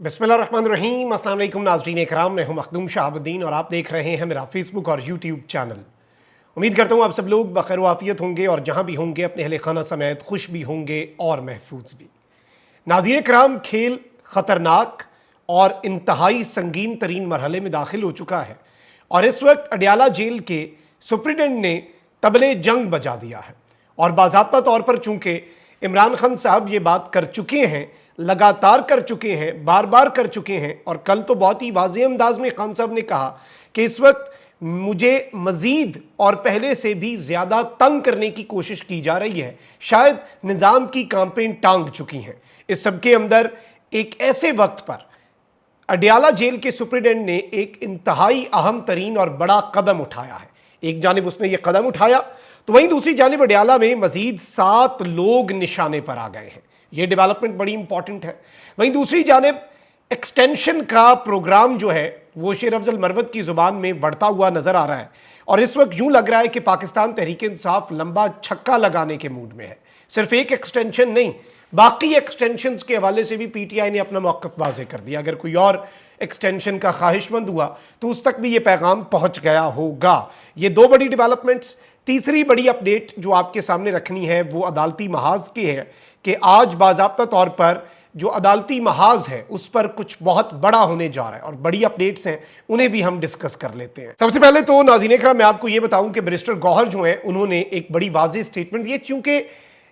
बिस्मिल्लाहिर्रहमानिर्रहीम। अस्सलाम वालेकुम नाज़रीन इकराम, मैं हूं मखदूम शहाबुद्दीन और आप देख रहे हैं मेरा फेसबुक और यूट्यूब चैनल। उम्मीद करता हूं आप सब लोग बखैर वाफियत होंगे और जहां भी होंगे अपने अहले खाना समेत खुश भी होंगे और महफूज भी। नाज़रीन इकराम, खेल ख़तरनाक और इंतहाई संगीन तरीन मरहले में दाखिल हो चुका है और इस वक्त अडयाला जेल के सुप्रिटेंडेंट ने तबले जंग बजा दिया है और बाज़ाब्ता तौर पर चूंकि इमरान खान साहब ये बात कर चुके हैं, लगातार कर चुके हैं, बार बार कर चुके हैं और कल तो बहुत ही वाज़ेह अंदाज में खान साहब ने कहा कि इस वक्त मुझे मजीद और पहले से भी ज़्यादा तंग करने की कोशिश की जा रही है, शायद निज़ाम की कांपें टांग चुकी हैं। इस सब के अंदर एक ऐसे वक्त पर अडयाला जेल के सुप्रिटेंडेंट ने एक इंतहाई अहम तरीन और बड़ा कदम उठाया है। एक जानिब उसने यह कदम उठाया तो वहीं दूसरी जानिब अडयाला में मजीद 7 लोग निशाने पर आ गए हैं। यह डेवलपमेंट बड़ी इंपॉर्टेंट है। वहीं दूसरी जानिब एक्सटेंशन का प्रोग्राम जो है वो शेर अफजल मरवत की जुबान में बढ़ता हुआ नजर आ रहा है और इस वक्त यूं लग रहा है कि पाकिस्तान तहरीक इंसाफ लंबा छक्का लगाने के मूड में है। सिर्फ एक एक्सटेंशन नहीं, बाकी एक्सटेंशन के हवाले से भी पीटीआई ने अपना मौक़िफ़ वाज़ेह कर दिया। अगर कोई और एक्सटेंशन का ख्वाहिशमंद हुआ तो उस तक भी ये पैगाम पहुंच गया होगा। ये दो बड़ी डेवलपमेंट्स। तीसरी बड़ी अपडेट जो आपके सामने रखनी है वो अदालती महाज की है कि आज बाज़ाब्ता तौर पर जो अदालती महाज है उस पर कुछ बहुत बड़ा होने जा रहा है और बड़ी अपडेट्स हैं, उन्हें भी हम डिस्कस कर लेते हैं। सबसे पहले तो नाज़रीन इकराम, मैं आपको ये बताऊं कि बैरिस्टर गौहर जो हैं उन्होंने एक बड़ी वाज़ेह स्टेटमेंट दी है। चूंकि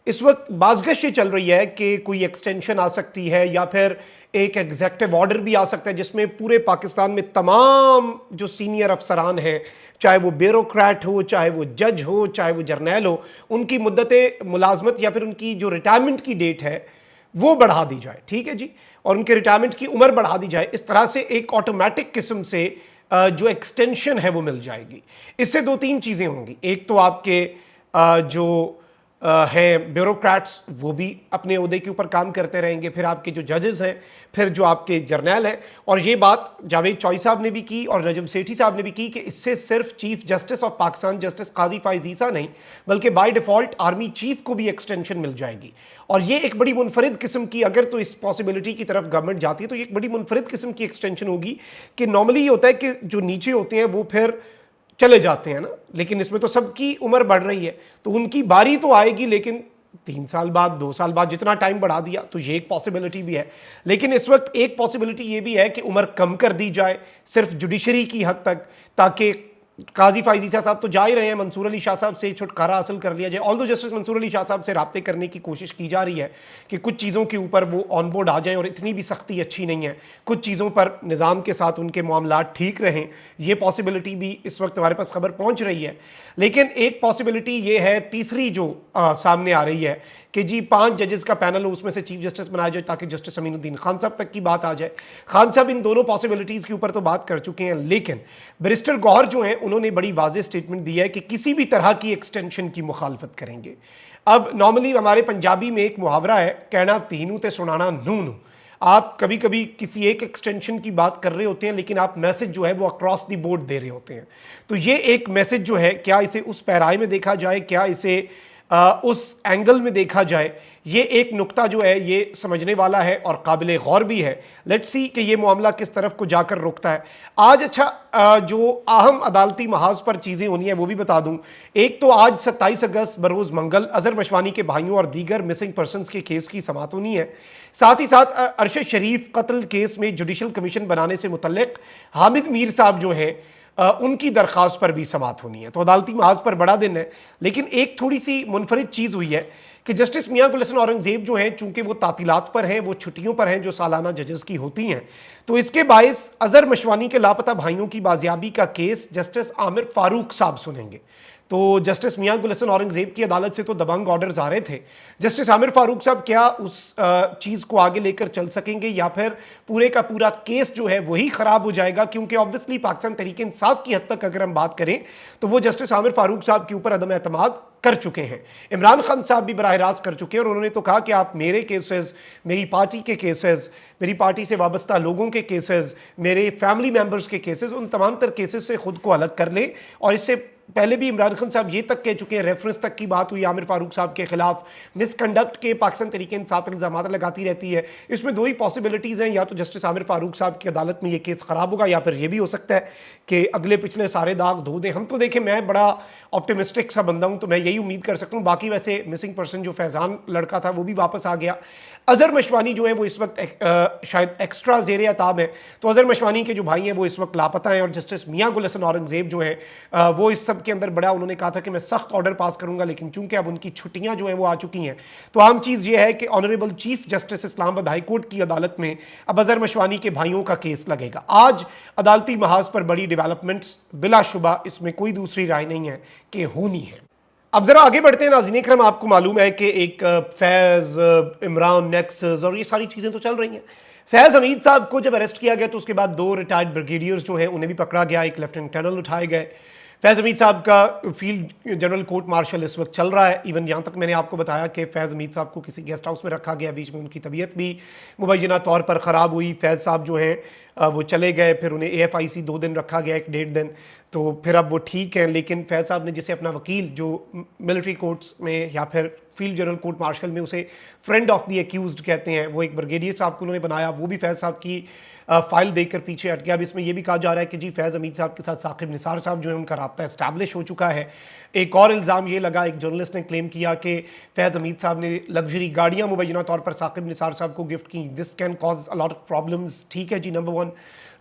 इस वक्त बाज़गश ये चल रही है कि कोई एक्सटेंशन आ सकती है या फिर एक एग्जेक्टिव ऑर्डर भी आ सकता है जिसमें पूरे पाकिस्तान में तमाम जो सीनियर अफसरान हैं, चाहे वो ब्यूरोक्रेट हो, चाहे वो जज हो, चाहे वो जर्नैल हो, उनकी मुद्दत मुलाजमत या फिर उनकी जो रिटायरमेंट की डेट है वो बढ़ा दी जाए। ठीक है जी, और उनके रिटायरमेंट की उम्र बढ़ा दी जाए। इस तरह से एक ऑटोमेटिक किस्म से जो एक्सटेंशन है वो मिल जाएगी। इससे दो तीन चीज़ें होंगी। एक तो आपके जो हैं ब्यूरोक्रेट्स, वो भी अपने ओहदे के ऊपर काम करते रहेंगे, फिर आपके जो जजेस हैं, फिर जो आपके जर्नैल हैं। और ये बात जावेद चौई साहब ने भी की और नजम सेठी साहब ने भी की कि इससे सिर्फ chief justice of Pakistan justice Qazi Faez Isa नहीं बल्कि बाय डिफॉल्ट आर्मी चीफ को भी एक्सटेंशन मिल जाएगी। और ये एक बड़ी मुनफरिद किस्म की, अगर तो इस पॉसिबिलिटी की तरफ गवर्नमेंट जाती है तो ये एक बड़ी मुनफरिद किस्म की एक्सटेंशन होगी कि नॉर्मली ये होता है कि जो नीचे होते हैं वो फिर चले जाते हैं ना, लेकिन इसमें तो सबकी उम्र बढ़ रही है तो उनकी बारी तो आएगी, लेकिन 3 साल बाद, 2 साल बाद, जितना टाइम बढ़ा दिया तो ये एक पॉसिबिलिटी भी है। लेकिन इस वक्त एक पॉसिबिलिटी ये भी है कि उम्र कम कर दी जाए सिर्फ जुडिशरी की हद तक, ताकि काजी फाइज ईसा साहब तो जा ही रहे हैं, मंसूर अली शाह साहब से छुटकारा हासिल कर लिया जाए। ऑल दो जस्टिस मंसूर अली शाह साहब से राब्ते करने की कोशिश की जा रही है कि कुछ चीज़ों के ऊपर वो ऑन बोर्ड आ जाएं और इतनी भी सख्ती अच्छी नहीं है, कुछ चीज़ों पर निज़ाम के साथ उनके मामलात ठीक रहें। ये पॉसिबिलिटी भी इस वक्त हमारे पास खबर पहुंच रही है। लेकिन एक पॉसिबिलिटी ये है, तीसरी जो सामने आ रही है कि जी 5 जजेस का पैनल हो, उसमें से चीफ जस्टिस बनाया जाए ताकि जस्टिस अमीनुद्दीन खान साहब तक की बात आ जाए। खान साहब इन दोनों पॉसिबिलिटीज़ के ऊपर तो बात कर चुके हैं, लेकिन बैरिस्टर गौहर जो हैं उन्होंने बड़ी वाज़ेह स्टेटमेंट दी है कि किसी भी तरह की एक्सटेंशन की मुखालफत करेंगे। अब नॉर्मली हमारे पंजाबी में एक मुहावरा है, कहना तीनू ते सुनाना नूनू। आप कभी कभी किसी एक एक्सटेंशन की बात कर रहे होते हैं लेकिन आप मैसेज जो है वो अक्रॉस द बोर्ड दे रहे होते हैं। तो ये एक मैसेज जो है, क्या इसे उस पैराए में देखा जाए, क्या इसे उस एंगल में देखा जाए, ये एक नुक्ता जो है ये समझने वाला है और काबिल गौर भी है। लेट्स सी कि ये मामला किस तरफ को जाकर रुकता है आज। अच्छा, जो अहम अदालती महाज पर चीज़ें होनी है वो भी बता दूं। एक तो आज 27 अगस्त बरोज़ मंगल अजहर मशवानी के भाइयों और दीगर मिसिंग पर्सनस के केस की समाअत होनी है। साथ ही साथ अरशद शरीफ कत्ल केस में जुडिशल कमीशन बनाने से मुतल्लिक हामिद मीर साहब जो हैं उनकी दरख्वास्त पर भी समाअत होनी है। तो अदालती महाज पर बड़ा दिन है। लेकिन एक थोड़ी सी मुनफरिद चीज़ हुई है कि जस्टिस मियां गुल हसन औरंगजेब जो हैं, चूंकि वो तातीलात पर हैं, वो छुट्टियों पर हैं जो सालाना जजेस की होती हैं, तो इसके बायस अजहर मशवानी के लापता भाइयों की बाजियाबी का केस जस्टिस आमिर फारूक साहब सुनेंगे। तो जस्टिस मियां गुल हसन औरंगजेब की अदालत से तो दबंग ऑर्डर्स आ रहे थे। जस्टिस आमिर फारूक साहब क्या उस चीज़ को आगे लेकर चल सकेंगे या फिर पूरे का पूरा केस जो है वही ख़राब हो जाएगा? क्योंकि ऑब्वियसली पाकिस्तान तहरीक इंसाफ की हद तक अगर हम बात करें तो वो जस्टिस आमिर फारूक साहब के ऊपर अदम एतमाद कर चुके हैं। इमरान खान साहब भी बराह रास्त कर चुके हैं और उन्होंने तो कहा कि आप मेरे केसेस, मेरी पार्टी के केसेस, मेरी पार्टी से वाबस्ता लोगों के केसेस, मेरे फैमिली मेंबर्स के केसेस, उन तमाम तर केसेस से खुद को अलग कर लें। और इससे पहले भी इमरान खान साहब ये तक कह चुके हैं, रेफरेंस तक की बात हुई आमिर फारूक साहब के खिलाफ मिसकंडक्ट के पाकिस्तान तरीके इंसाफ इल्जाम लगाती रहती है। इसमें दो ही पॉसिबिलिटीज़ हैं, या तो जस्टिस आमिर फारूक साहब की अदालत में ये केस ख़राब होगा, या फिर ये भी हो सकता है कि अगले पिछले सारे दाग धो दें। हम तो देखें, मैं बड़ा ऑप्टिमिस्टिक सा बंदा हूँ, तो मैं यही उम्मीद कर सकता हूँ। बाकी वैसे मिसिंग पर्सन जो फैज़ान लड़का था वो भी वापस आ गया। अजहर मशवानी जो है वो इस वक्त शायद एक्स्ट्रा ज़ेर अताब है, तो अजहर मशवानी के जो भाई हैं वो इस वक्त लापता हैं। और जस्टिस मियां गुल हसन औरंगजेब जो हैं वो इस सब के अंदर बड़ा, उन्होंने कहा था कि मैं सख्त ऑर्डर पास करूंगा, लेकिन चूंकि अब उनकी छुट्टियां जो हैं वो आ चुकी हैं, तो आम चीज़ ये है कि honourable chief justice Islamabad high court की अदालत में अब अजहर मशवानी के भाइयों का केस लगेगा। आज अदालती महाज पर बड़ी डेवलपमेंट्स बिलाशुबा, इसमें कोई दूसरी राय नहीं है कि होनी है। अब जरा आगे बढ़ते हैं नाज़रीन इकराम। आपको मालूम है कि एक फैज़, इमरान, नेक्सस और ये सारी चीज़ें तो चल रही हैं। फैज़ हमीद साहब को जब अरेस्ट किया गया तो उसके बाद दो रिटायर्ड ब्रिगेडियर्स जो हैं उन्हें भी पकड़ा गया, एक लेफ्टिनेंट कर्नल उठाए गए। फैज़ हमीद साहब का फील्ड जनरल कोर्ट मार्शल इस वक्त चल रहा है। इवन यहाँ तक मैंने आपको बताया कि फैज़ हमीद साहब को किसी गेस्ट हाउस में रखा गया, बीच में उनकी तबीयत भी मुबैना तौर पर ख़राब हुई। फैज़ साहब जो हैं वो चले गए, फिर उन्हें AFIC 2 दिन रखा गया, 1-1.5 दिन, तो फिर अब वो ठीक हैं। लेकिन फैज़ साहब ने जिसे अपना वकील जो मिलिट्री कोर्ट्स में या फिर फील्ड जनरल कोर्ट मार्शल में उसे फ्रेंड ऑफ द एक्यूज्ड कहते हैं, वो एक ब्रिगेडियर साहब को उन्होंने बनाया, वो भी फैज़ साहब की फाइल देखकर पीछे हट गया। अब इसमें यह भी कहा जा रहा है कि जी फैज़ हमीद साहब के साथ साकिब निसार साहब जो है उनका राब्ता एस्टैब्लिश हो चुका है। एक और इल्ज़ाम ये लगा, एक जर्नलिस्ट ने क्लेम किया कि फैज़ हमीद साहब ने लग्जरी गाड़ियाँ मुबैना तौर पर साकिब निसार साहब को गिफ्ट की। This can cause a lot of problems. ठीक है जी, नंबर 1।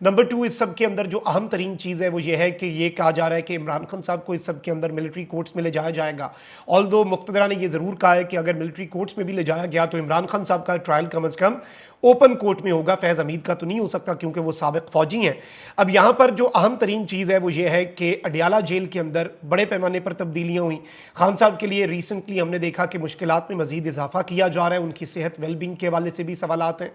नंबर 2, इस सब के अंदर जो अहम तरीन चीज़ है वो ये है कि ये कहा जा रहा है कि इमरान खान साहब को इस सब के अंदर मिलिट्री कोर्ट्स में ले जाया जाएगा। ऑल्दो मुक़्तदरा ने यह ज़रूर कहा है कि अगर मिलिट्री कोर्ट्स में भी ले जाया गया तो इमरान खान साहब का ट्रायल कम अज़ कम ओपन कोर्ट में होगा। फैज़ हमीद का तो नहीं हो सकता क्योंकि वो साबिक फौजी हैं। अब यहाँ पर जो अहम तरीन चीज़ है वो ये है कि अडियाला जेल के अंदर बड़े पैमाने पर तब्दीलियाँ हुई। खान साहब के लिए रिसेंटली हमने देखा कि मुश्किलात में मज़ीद इजाफा किया जा रहा है, उनकी सेहत वेलबींग के हवाले से भी सवालात हैं।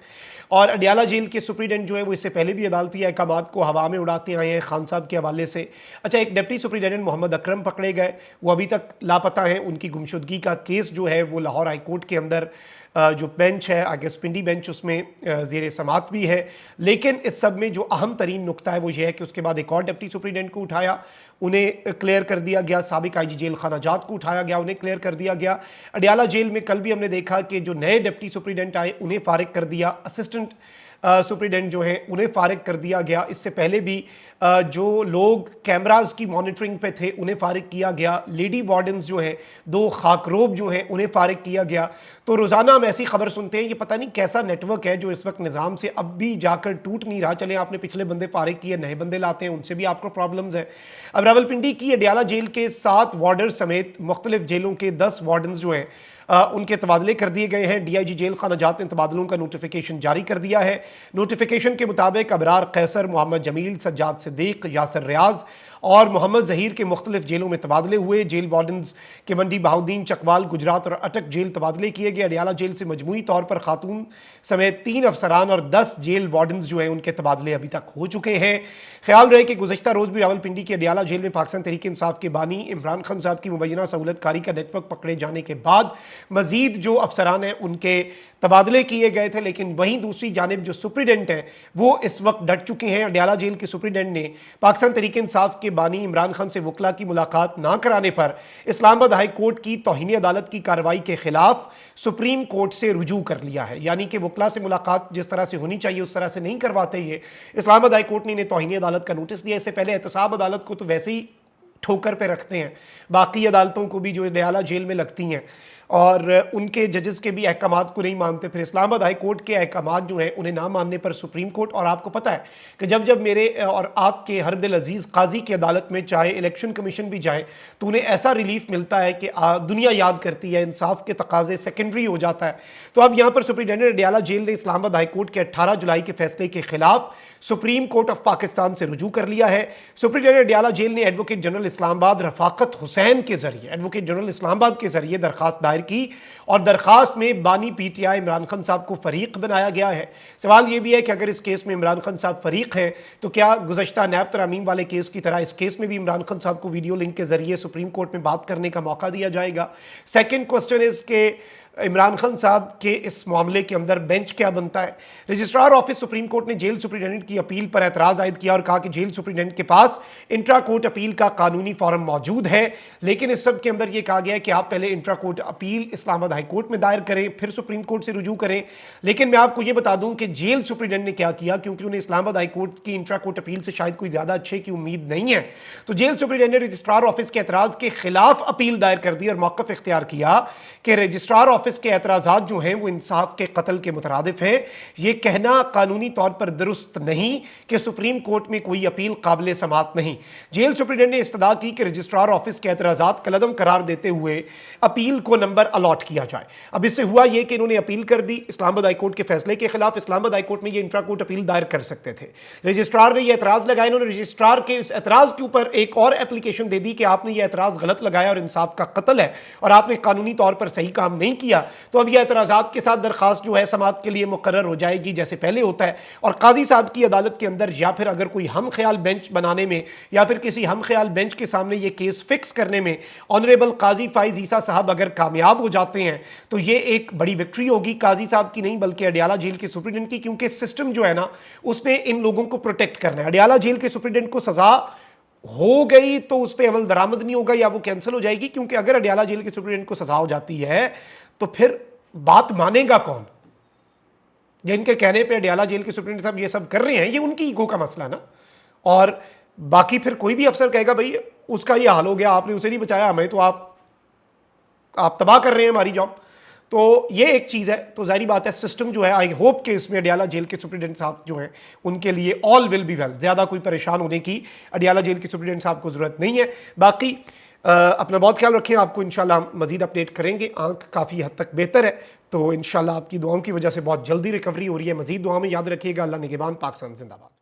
और अडियाला जेल के सुप्रीडेंट जो है वो इससे पहले भी अदालती अहकामात को हवा में उड़ाते आए हैं खान साहब के हवाले से। अच्छा, एक डिप्टी सुप्रीडेंट मोहम्मद अकरम पकड़े गए, वो अभी तक लापता हैं। उनकी गुमशुदगी का केस जो है वो लाहौर हाई कोर्ट के अंदर जो बेंच है, आगे पिंडी बेंच, उसमें ज़ेर समात भी है। लेकिन इस सब में जो अहम तरीन नुकता है वो ये है कि उसके बाद एक और डिप्टी सुप्रीडेंट को उठाया, उन्हें क्लियर कर दिया गया। साबिक IG जेल खाना जात को उठाया गया, उन्हें क्लियर कर दिया गया। अडियाला जेल में कल भी हमने देखा कि जो नए डिप्टी सुप्रीडेंट आए उन्हें फारिग कर दिया, असिस्टेंट सुप्रीडेंट जो हैं उन्हें फारिग कर दिया गया। इससे पहले भी जो लोग कैमराज की मॉनिटरिंग पे थे उन्हें फारिग किया गया। लेडी वार्डन्स जो हैं, 2 खाकरोब जो हैं, उन्हें फारिग किया गया। तो रोज़ाना हम ऐसी खबर सुनते हैं, ये पता नहीं कैसा नेटवर्क है जो इस वक्त निज़ाम से अब भी जाकर टूट नहीं रहा। चले आपने पिछले बंदे फारिग किए, नए बंदे लाते हैं, उनसे भी आपको प्रॉब्लम्स हैं। अब रावलपिंडी की अडियाला जेल के 7 वार्डर समेत मुख्तलिफ जेलों के 10 वार्डन्स जो हैं उनके तबादले कर दिए गए हैं। DIG जेल खाना जात ने तबादलों का नोटिफिकेशन जारी कर दिया है। नोटिफिकेशन के मुताबिक अबरार कैसर, मोहम्मद जमील, सज्जाद सिद्दीक, यासर रियाज और मोहम्मद जहीर के मुख्तलिफ जेलों में तबादले हुए। जेल वार्डन्स के मंडी बहाउद्दीन, चकवाल, गुजरात और अटक जेल तबादले किए गए। अडियाला जेल से मजमूई तौर पर खातून समेत 3 अफसरान और 10 जेल वार्डन्स जो हैं उनके तबादले अभी तक हो चुके हैं। ख्याल रहे कि गुज़श्ता रोज़ भी रावलपिंडी की अडियाला जेल में पाकिस्तान तहरीक इंसाफ के बानी इमरान खान साहब की मुबैना सहूलतकारी का नेटवर्क पकड़े जाने के बाद मजीद जो अफसरान हैं उनके तबादले किए गए थे। लेकिन वहीं दूसरी जानिब जो सुप्रीडेंट हैं वो इस वक्त डट चुके हैं। अडियाला जेल के सुप्रीडेंट ने पाकिस्तान तहरीक इंसाफ के बानी इमरान खान से वकला की मुलाकात ना कराने पर इस्लामाबाद हाई कोर्ट की तौहीन अदालत की कार्रवाई के खिलाफ सुप्रीम कोर्ट से रुजू कर लिया है। यानी कि वकला से मुलाकात जिस तरह से होनी चाहिए उस तरह से नहीं करवाते। ये इस्लामाबाद हाई कोर्ट ने इन्हें तौहीन अदालत का नोटिस दिया। इससे पहले एहतसाब अदालत को तो वैसे ही ठोकर पे रखते हैं, बाकी अदालतों को भी जो अडियाला जेल में लगती हैं, और उनके जजेस के भी अहकामात को नहीं मानते। फिर इस्लामाबाद हाई कोर्ट के अहकामात जो हैं उन्हें ना मानने पर सुप्रीम कोर्ट, और आपको पता है कि जब जब मेरे और आपके हर दिल अजीज़ काजी की अदालत में चाहे इलेक्शन कमीशन भी जाए तो उन्हें ऐसा रिलीफ मिलता है कि दुनिया याद करती है, इंसाफ के तकाजे सेकेंडरी हो जाता है। तो अब यहाँ पर सुप्रीटेंडेंट अडियाला जेल ने इस्लामाबाद हाई कोर्ट के 18 जुलाई के फैसले के खिलाफ सुप्रीम कोर्ट ऑफ पाकिस्तान से रुजू कर लिया है। सुप्रीटेंडेंट अडियाला जेल ने एडवोकेट जनरल इस्लामाबाद रफाकत हुसैन के जरिए, एडवोकेट जनरल इस्लामाबाद के जरिए दरखास्त दायर दायर की और दरखास्त में बानी पीटीआई इमरान खान साहब को फरीक बनाया गया है। सवाल यह भी है कि अगर इस केस में इमरान खान साहब फरीक हैं तो क्या गुज़श्ता नैब तरमीम वाले केस की तरह इस केस में भी इमरान खान साहब को वीडियो लिंक के जरिए सुप्रीम कोर्ट में बात करने का मौका दिया जाएगा? सेकेंड क्वेश्चन इज के इमरान खान साहब के इस मामले के अंदर बेंच क्या बनता है? रजिस्ट्रार ऑफिस सुप्रीम कोर्ट ने जेल सुप्रिटेंडेंट की अपील पर एतराज आयद किया और कहा कि जेल सुप्रिटेंडेंट के पास इंट्रा कोर्ट अपील का कानूनी फॉर्म मौजूद है, लेकिन इस सब के अंदर यह कहा गया है कि आप पहले intra court appeal Islamabad high court में दायर करें, फिर सुप्रीम कोर्ट से रुजू करें। लेकिन मैं आपको यह बता दूं कि जेल सुप्रिटेंडेंट ने क्या किया, क्योंकि उन्हें इस्लामाबाद हाई कोर्ट की इंट्रा कोर्ट अपील से शायद कोई ज्यादा अच्छे की उम्मीद नहीं है, तो जेल सुप्रिटेंडेंट ने रजिस्ट्रार ऑफिस के एतराज के खिलाफ अपील दायर कर दी और मौकफ इख्तियार किया कि रजिस्ट्रार ऑफिस के एतराजात जो हैं वो इंसाफ के कत्ल के मुतरादिफ हैं। यह कहना कानूनी तौर पर दुरुस्त नहीं कि सुप्रीम कोर्ट में कोई अपील काबिल समात नहीं। जेल सुप्रिटेंडेंट ने इस्तदा की कि रजिस्ट्रार ऑफिस के एतराजात कलदम करार देते हुए अपील को नंबर अलॉट किया जाए। अब इससे हुआ यह कि इन्होंने अपील कर दी इस्लामाबाद हाई कोर्ट के फैसले के खिलाफ। इस्लामाबाद हाई कोर्ट में यह इंट्रा कोर्ट अपील दायर कर सकते थे, रजिस्ट्रार ने यह एतराज लगाया। इन्होंने रजिस्ट्रार के इस एतराज के ऊपर एक और एप्लीकेशन दे दी कि आपने यह एतराज गलत लगाया और इंसाफ का कत्ल है और आपने कानूनी तौर पर सही काम नहीं किया, तो अब यह एतराजात के साथ दरखास्त जो है समात के लिए मुकर्रर हो जाएगी जैसे पहले होता है। और काजी साहब की अदालत के अंदर या फिर अगर कोई हम ख्याल बेंच बनाने में या फिर किसी हम ख्याल बेंच के सामने यह केस फिक्स करने में ऑनरेबल काजी फाइज ईसा साहब अगर कामयाब हो जाते हैं तो यह एक बड़ी विक्ट्री होगी काजी साहब की नहीं बल्कि अडियाला जेल के सुप्रीडेंट की, क्योंकि सिस्टम जो है ना उसने इन लोगों को प्रोटेक्ट करना है। अडियाला जेल के सुप्रीडेंट को सजा हो गई तो उस पर अमल दरामद नहीं होगा या वो कैंसिल हो जाएगी, क्योंकि अगर अडियाला जेल के सुप्रीडेंट को सजा हो जाती है तो फिर बात मानेगा कौन? जिनके कहने पे अडियाला जेल के सुप्रीडेंट साहब ये सब कर रहे हैं, ये उनकी ईगो का मसला है ना। और बाकी फिर कोई भी अफसर कहेगा भाई उसका ये हाल हो गया, आपने उसे नहीं बचाया, हमें तो आप तबाह कर रहे हैं हमारी जॉब। तो ये एक चीज़ है। तो जाहिर बात है सिस्टम जो है, आई होप कि इसमें अडियाला जेल के सुप्रीडेंट साहब जो हैं उनके लिए ऑल विल बी वेल, ज़्यादा कोई परेशान होने की अडियाला जेल के सुप्रीडेंट साहब को ज़रूरत नहीं है। बाकी अपना बहुत ख्याल रखें, आपको इंशाल्लाह मज़ीद अपडेट करेंगे। आंख काफ़ी हद तक बेहतर है, तो इंशाल्लाह आपकी दुआओं की वजह से बहुत जल्दी रिकवरी हो रही है। मज़ीद दुआ में याद रखिएगा। अल्लाह निगहबान, पाकिस्तान जिंदाबाद।